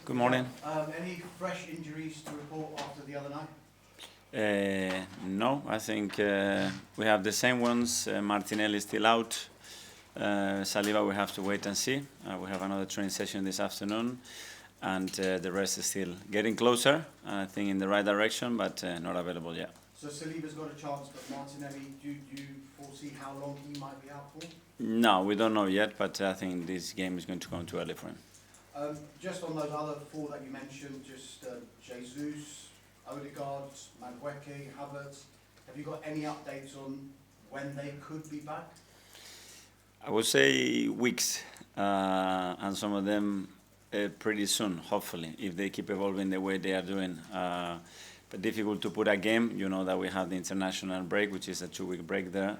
Good morning. Any fresh injuries to report after the other night? No, I think we have the same ones. Martinelli is still out. Saliba, we have to wait and see. We have another training session this afternoon, and the rest is still getting closer, I think in the right direction, but not available yet. So Saliba's got a chance, but Martinelli, do you foresee how long he might be out for? No, we don't know yet, but I think this game is going to come too early for him. Just on those other four that you mentioned, just Jesus, Odegaard, Maguire, Havertz, have you got any updates on when they could be back? I would say weeks, and some of them pretty soon, hopefully, if they keep evolving the way they are doing. But difficult to put a game. You know that we have the international break, which is a 2-week break there.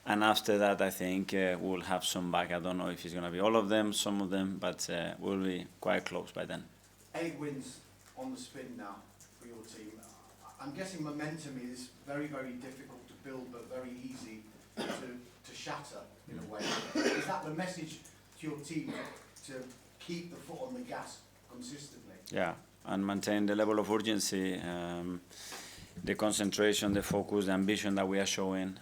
And after that, I think we'll have some back. I don't know if it's going to be all of them, some of them, but we'll be quite close by then. 8 wins on the spin now for your team. I'm guessing momentum is very, very difficult to build, but very easy to shatter in a way. Is that the message to your team, to keep the foot on the gas consistently? Yeah, and maintain the level of urgency, the concentration, the focus, the ambition that we are showing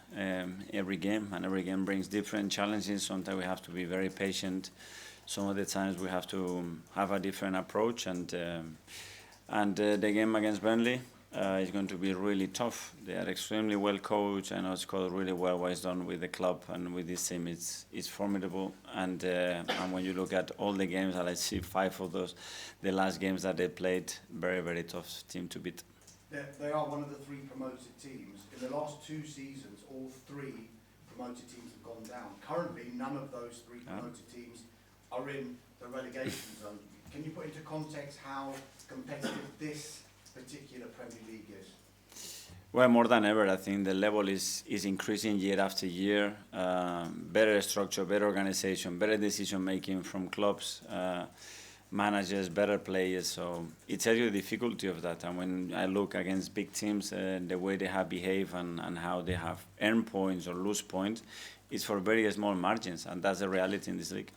every game. And every game brings different challenges. Sometimes we have to be very patient. Some of the times we have to have a different approach. And the game against Burnley is going to be really tough. They are extremely well coached. I know it's called really well what is done with the club and with this team. It's formidable. And when you look at all the games, I see 5 of those, the last games that they played, very, very tough team to beat. They are one of the 3 promoted teams. In the last 2 seasons, all 3 promoted teams have gone down. Currently, none of those 3 promoted teams are in the relegation zone. Can you put into context how competitive this particular Premier League is? Well, more than ever, I think the level is increasing year after year. Better structure, better organization, better decision making from clubs, managers, better players. So it tells you the difficulty of that. And when I look against big teams, the way they have behaved and how they have earned points or lose points, it's for very small margins, and that's the reality in this league.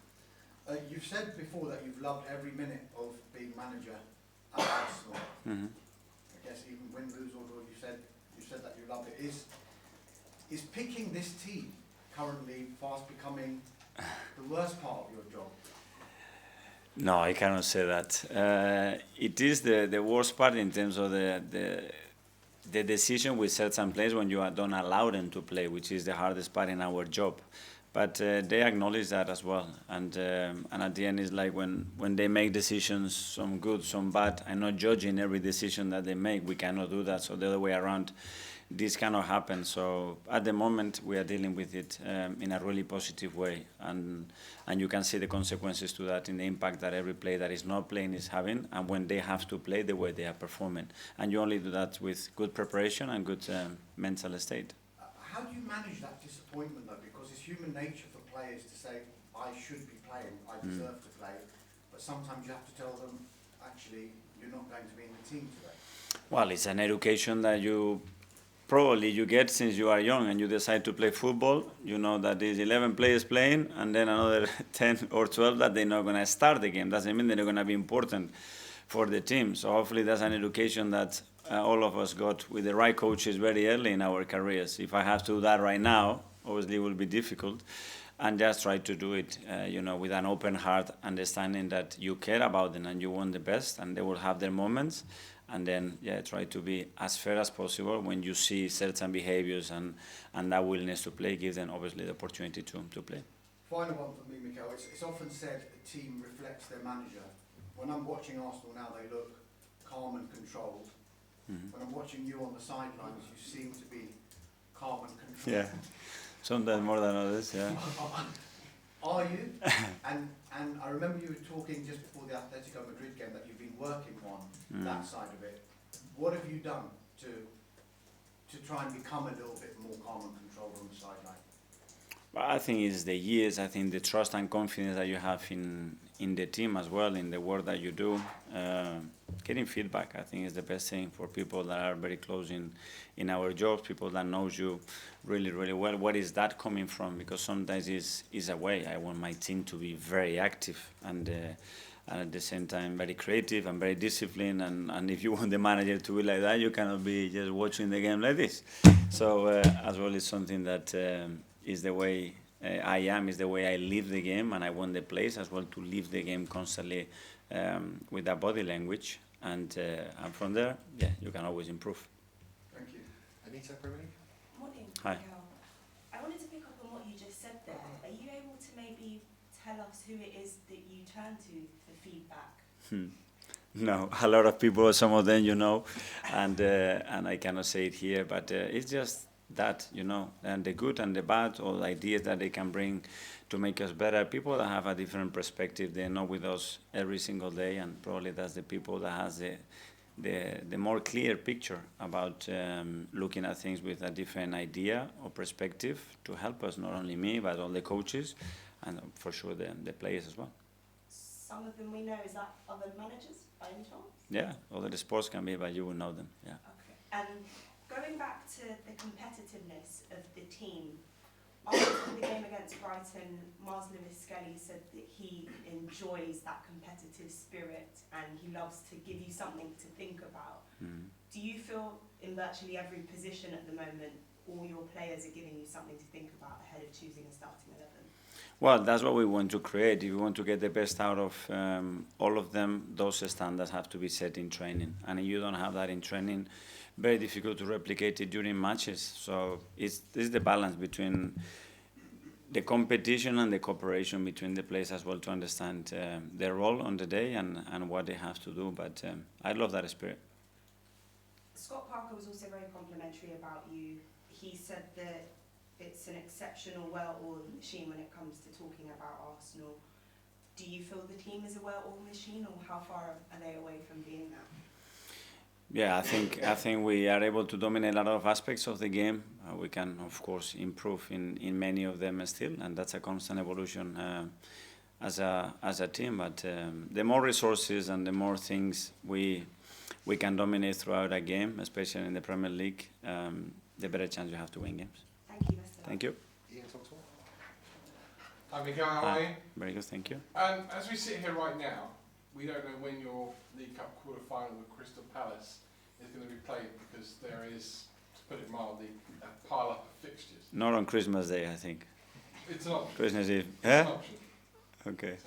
You've said before that you've loved every minute of being manager at Arsenal. Mm-hmm. I guess even win, lose, or draw, you said that you love it. Is picking this team currently fast becoming the worst part of your job? No, I cannot say that. It is the worst part in terms of the decision with certain players when you don't allow them to play, which is the hardest part in our job. But they acknowledge that as well. And at the end, it's like when they make decisions, some good, some bad, I'm not judging every decision that they make. We cannot do that. So the other way around, this cannot happen. So at the moment, we are dealing with it in a really positive way. And you can see the consequences to that in the impact that every player that is not playing is having, and when they have to play, the way they are performing. And you only do that with good preparation and good mental state. How do you manage that disappointment, though? Because it's human nature for players to say, I should be playing, I deserve to play. But sometimes you have to tell them, actually, you're not going to be in the team today. Well, it's an education that you get since you are young, and you decide to play football. You know that there's 11 players playing, and then another 10 or 12 that they're not going to start the game. Doesn't mean they're not going to be important for the team. So hopefully that's an education that all of us got with the right coaches very early in our careers. If I have to do that right now, obviously it will be difficult. And just try to do it, with an open heart, understanding that you care about them and you want the best, and they will have their moments. And then, try to be as fair as possible when you see certain behaviors and that willingness to play, give them obviously the opportunity to play. Final one for me, Mikel. It's often said a team reflects their manager. When I'm watching Arsenal now, they look calm and controlled. Mm-hmm. When I'm watching you on the sidelines, you seem to be calm and controlled. Yeah, sometimes more than others, yeah. Are you? And I remember you were talking just before the Atletico Madrid game that you've been working on that side of it. What have you done to try and become a little bit more calm and controlled on the sideline? Well, I think it's the years. I think the trust and confidence that you have in the team as well, in the work that you do. Getting feedback, I think, is the best thing for people that are very close in our jobs, people that knows you really, really well. Where is that coming from? Because sometimes it's a way. I want my team to be very active, and and at the same time very creative and very disciplined. And if you want the manager to be like that, you cannot be just watching the game like this. So as well, it's something that is the way I am, is the way I live the game, and I want the players as well to live the game constantly with that body language. And from there, yeah, you can always improve. Thank you. Anita, Premier League? Morning. Hi. Mikel. I wanted to pick up on what you just said there. Are you able to maybe tell us who it is that you turn to for feedback? No, a lot of people, some of them, and I cannot say it here, but it's just that, and the good and the bad, all ideas that they can bring to make us better. People that have a different perspective, they're not with us every single day, and probably that's the people that has the more clear picture about looking at things with a different idea or perspective to help us, not only me, but all the coaches, and for sure the players as well. Some of them we know, is that other managers by any chance? Yeah, other sports can be, but you will know them, yeah. Okay. And going back to the competitiveness of the team, after the game against Brighton, Mars Lewis Skelly said that he enjoys that competitive spirit and he loves to give you something to think about. Do you feel in virtually every position at the moment, all your players are giving you something to think about ahead of choosing a starting 11? Well, that's what we want to create. If we want to get the best out of all of them, those standards have to be set in training. And if you don't have that in training, very difficult to replicate it during matches. So this is the balance between the competition and the cooperation between the players as well, to understand their role on the day and what they have to do. But I love that spirit. Scott Parker was also very complimentary about you. He said that it's an exceptional, well-oiled machine when it comes to talking about Arsenal. Do you feel the team is a well-oiled machine, or how far are they away from being that? Yeah, I think we are able to dominate a lot of aspects of the game. We can, of course, improve in many of them still, and that's a constant evolution as a team. But the more resources and the more things we can dominate throughout a game, especially in the Premier League, the better chance you have to win games. Thank you, Mr. Thank you. Ian, talk to me. Hi Mikel, how are you? Very good, thank you. As we sit here right now, we don't know when your League Cup quarter-final with Crystal Palace is going to be played, because there is, to put it mildly, a pile-up of fixtures. Not on Christmas Day, I think. It's an option. Christmas Eve. It's an option. Okay.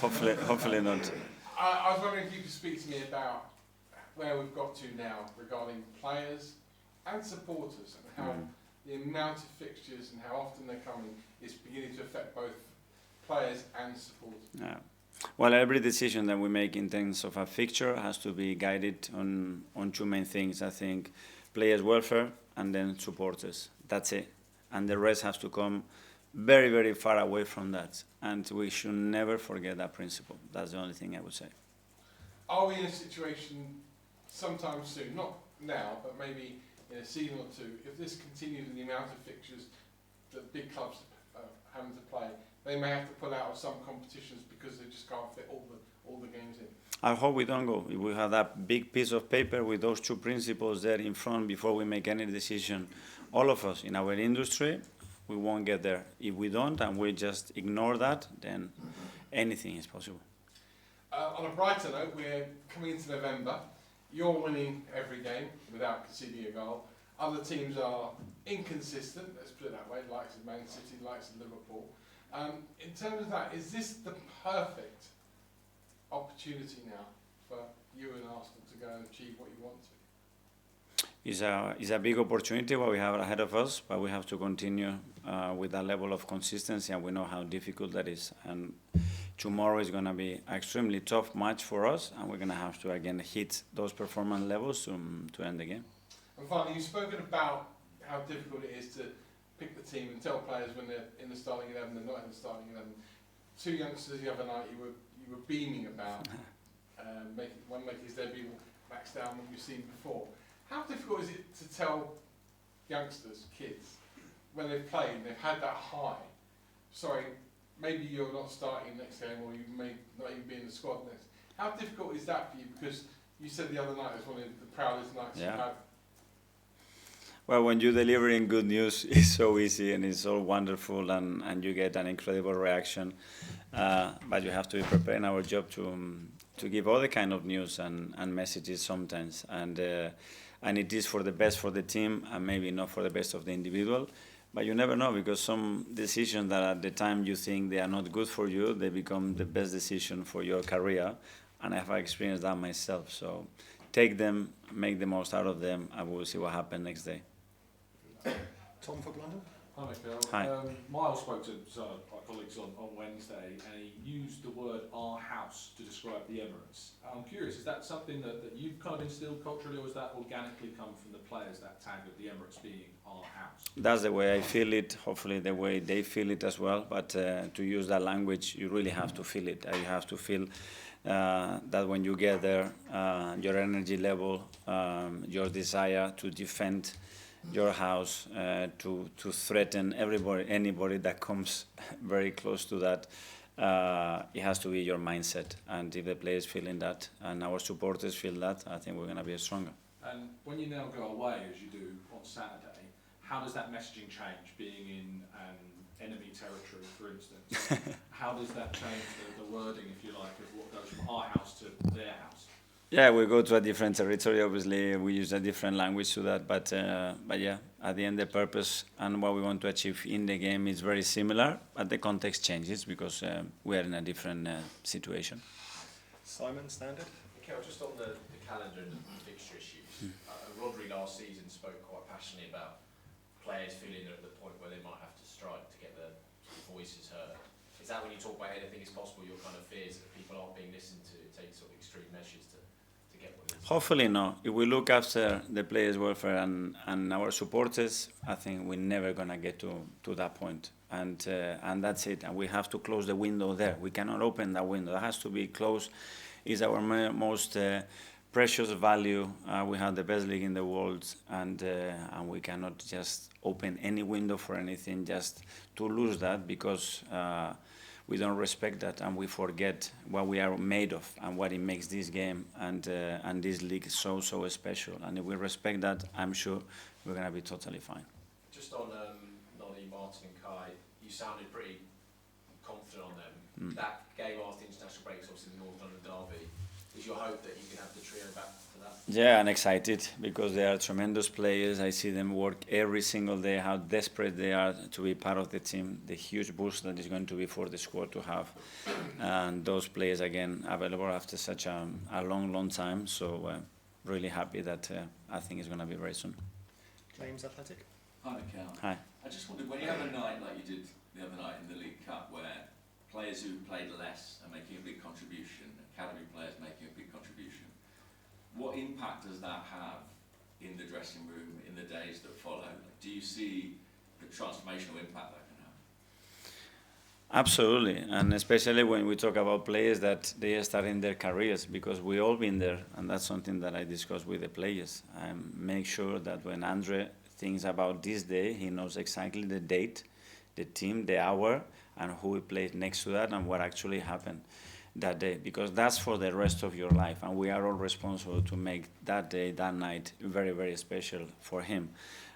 Hopefully not. I was wondering if you could speak to me about where we've got to now regarding players and supporters, and how the amount of fixtures and how often they're coming is beginning to affect both players and supporters. Yeah. Well, every decision that we make in terms of a fixture has to be guided on two main things. I think players' welfare and then supporters. That's it. And the rest has to come very, very far away from that. And we should never forget that principle. That's the only thing I would say. Are we in a situation sometime soon, not now, but maybe in a season or two, if this continues in the amount of fixtures that big clubs are having to play, they may have to pull out of some competitions because they just can't fit all the games in? I hope we don't go. If we have that big piece of paper with those two principles there in front before we make any decision, all of us in our industry, we won't get there. If we don't and we just ignore that, then anything is possible. On a brighter note, we're coming into November. You're winning every game without conceding a goal. Other teams are inconsistent, let's put it that way, likes of Man City, likes of Liverpool. In terms of that, is this the perfect opportunity now for you and Arsenal to go and achieve what you want to? It's a big opportunity what we have ahead of us, but we have to continue with that level of consistency, and we know how difficult that is. And tomorrow is going to be an extremely tough match for us, and we're going to have to again hit those performance levels to end the game. And finally, you've spoken about how difficult it is to pick the team and tell players when they're in the starting 11 and not in the starting 11. Two youngsters the other night you were beaming about, one making his debut, Max Down, what you've seen before. How difficult is it to tell youngsters, kids, when they've played and they've had that high, sorry, maybe you're not starting next game, or you may not even be in the squad next. How difficult is that for you? Because you said the other night it was one of the proudest nights you've had. Well, when you're delivering good news, it's so easy and it's so wonderful, and you get an incredible reaction. But you have to be prepared in our job to give all the kind of news and messages sometimes. And it is for the best for the team and maybe not for the best of the individual. But you never know, because some decisions that at the time you think they are not good for you, they become the best decision for your career. And I have experienced that myself. So take them, make the most out of them, and we'll see what happens next day. Tom for London. Hi, Mikel. Hi. Miles spoke to some of our colleagues on Wednesday, and he used the word "our house" to describe the Emirates. I'm curious, is that something that you've kind of instilled culturally, or has that organically come from the players, that tag of the Emirates being our house? That's the way I feel it, hopefully the way they feel it as well. But to use that language, you really have to feel it. You have to feel that when you get there, your energy level, your desire to defend your house, to threaten anybody that comes very close to that, it has to be your mindset. And if the players feeling that and our supporters feel that, I think we're going to be stronger. And when you now go away, as you do on Saturday, how does that messaging change, being in enemy territory, for instance? How does that change the wording, if you like, of what goes from our house to their house? Yeah, we go to a different territory. Obviously, we use a different language to that. But yeah, at the end, the purpose and what we want to achieve in the game is very similar, but the context changes because we are in a different situation. Simon, Standard. Mikel, just on the calendar and the fixture issues, Rodri last season spoke quite passionately about players feeling they're at the point where they might have to strike to get their voices heard. Is that when you talk about anything is possible, your kind of fears that people aren't being listened to, take sort of extreme measures to get what it is? Hopefully no. If we look after the players' welfare and our supporters, I think we're never going to get to that point. And that's it. And we have to close the window there. We cannot open that window. It has to be closed. It's our most precious value. We have the best league in the world, and we cannot just open any window for anything just to lose that, because we don't respect that and we forget what we are made of and what it makes this game and this league so special. And if we respect that, I'm sure we're going to be totally fine. Just on Noni, Martin and Kai, you sounded pretty confident on them. That game after the international break was obviously the North London derby. Is your hope that you can have the trio back for that? Yeah, I'm excited because they are tremendous players. I see them work every single day, how desperate they are to be part of the team, the huge boost that is going to be for the squad to have. And those players, again, available after such a long time. So really happy that I think it's going to be very soon. James Athletic. Hi, Mikel. Hi. I just wondered, when you have a night like you did the other night in the League Cup, where players who played less are making a big contribution, academy players making a big contribution, what impact does that have in the dressing room in the days that follow? Do you see the transformational impact that can have? Absolutely, and especially when we talk about players that they are starting their careers, because we all been there, and that's something that I discuss with the players. I make sure that when Andre thinks about this day, he knows exactly the date, the team, the hour, and who we played next to that and what actually happened that day, because that's for the rest of your life, and we are all responsible to make that day, that night, very, very special for him.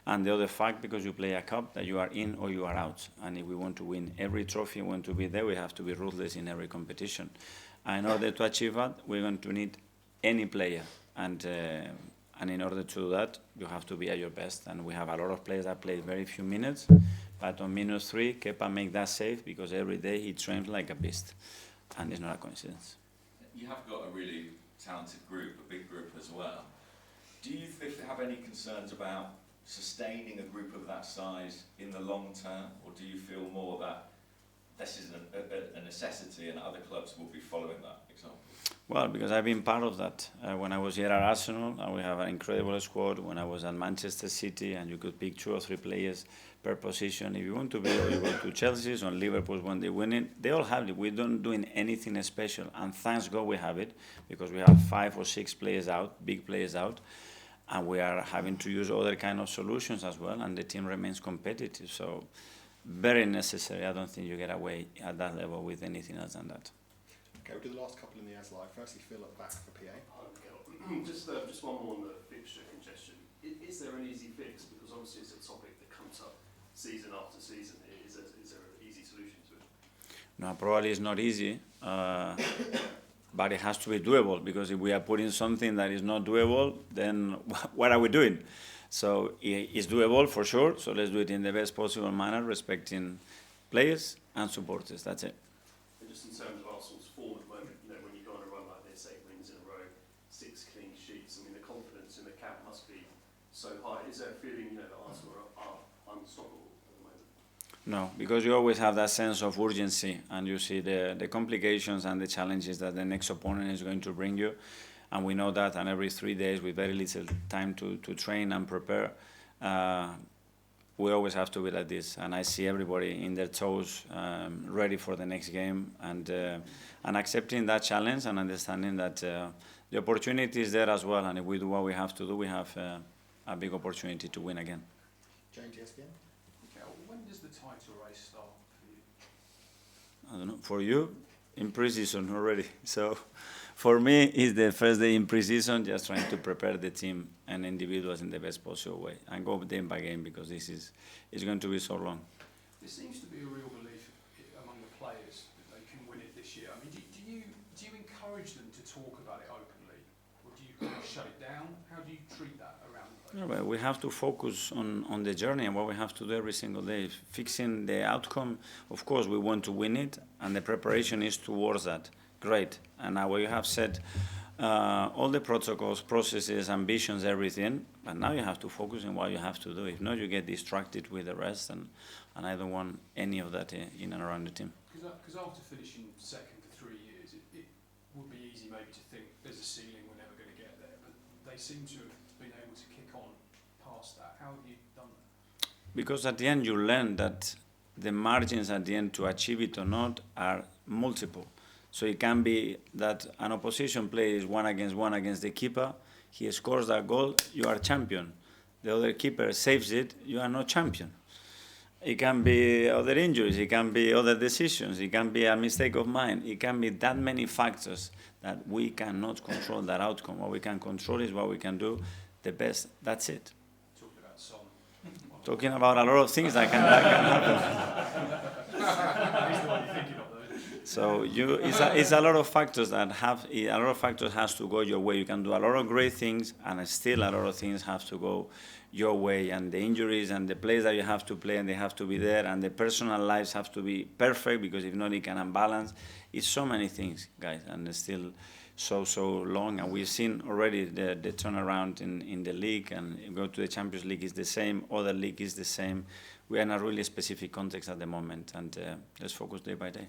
And the other fact, because you play a cup, that you are in or you are out, and if we want to win every trophy, we want to be there, we have to be ruthless in every competition. And in order to achieve that, we're going to need any player, and in order to do that, you have to be at your best. And we have a lot of players that play very few minutes, but on -3, Kepa make that save because every day he trains like a beast. And it's not a coincidence. You have got a really talented group, a big group as well. Do you have any concerns about sustaining a group of that size in the long term, or do you feel more that this is a necessity and other clubs will be following that example? Well, because I've been part of that. When I was here at Arsenal, we have an incredible squad. When I was at Manchester City, and you could pick 2 or 3 players per position. If you want to be, you go to Chelsea's or Liverpool when they win it. They all have it. We don't doing anything special, and thanks God we have it, because we have 5 or 6 players out, big players out, and we are having to use other kind of solutions as well, and the team remains competitive. So very necessary. I don't think you get away at that level with anything else than that. Okay, we'll do the last couple in the air live. Firstly, Phil at the back for PA. Just one more on the fixture congestion. is there an easy fix? Because obviously it's a topic that comes up season after season. Is there an easy solution to it? No, probably it's not easy, but it has to be doable, because if we are putting something that is not doable, then what are we doing? So it's doable for sure, so let's do it in the best possible manner, respecting players and supporters, that's it. And just in terms of Arsenal's form at the moment, you know, when you go on a run like this, 8 wins in a row, 6 clean sheets, I mean, the confidence in the camp must be so high. Is there a feeling, you know, that Arsenal are unstoppable at the moment? No, because you always have that sense of urgency, and you see the complications and the challenges that the next opponent is going to bring you, and we know that, and every 3 days with very little time to train and prepare, we always have to be like this, and I see everybody in their toes, ready for the next game, and accepting that challenge and understanding that the opportunity is there as well, and if we do what we have to do, we have a big opportunity to win again. Jane, ESPN. Mikel, when does the title race start for you? I don't know, for you, in pre-season already. So for me, it's the first day in pre-season, just trying to prepare the team and individuals in the best possible way, and go game by game, because this is going to be so long. There seems to be a real belief among the players that they can win it this year. I mean, do you encourage them to talk about it openly, or do you kind of shut it down? How do you treat that around the players? Yeah, well, we have to focus on the journey and what we have to do every single day. Fixing the outcome, of course, we want to win it, and the preparation is towards that. Great. And now we have said all the protocols, processes, ambitions, everything, but now you have to focus on what you have to do. If not, you get distracted with the rest, and I don't want any of that in and around the team. Because after finishing second for 3 years, it would be easy maybe to think there's a ceiling, we're never going to get there, but they seem to have been able to kick on past that. How have you done that? Because at the end you learn that the margins at the end to achieve it or not are multiple. So it can be that an opposition player is 1-against-1 against the keeper, he scores that goal, you are champion. The other keeper saves it, you are not champion. It can be other injuries, it can be other decisions, it can be a mistake of mine, it can be that many factors that we cannot control that outcome. What we can control is what we can do the best, that's it. Talking about Son. Talking about a lot of things that can happen. He's the one you're thinking of, though. So it's a lot of factors that has to go your way. You can do a lot of great things, and still a lot of things have to go your way. And the injuries and the plays that you have to play, and they have to be there, and the personal lives have to be perfect, because if not, it can unbalance. It's so many things, guys, and it's still so long. And we've seen already the turnaround in the league, and go to the Champions League is the same, other league is the same. We are in a really specific context at the moment, and let's focus day by day.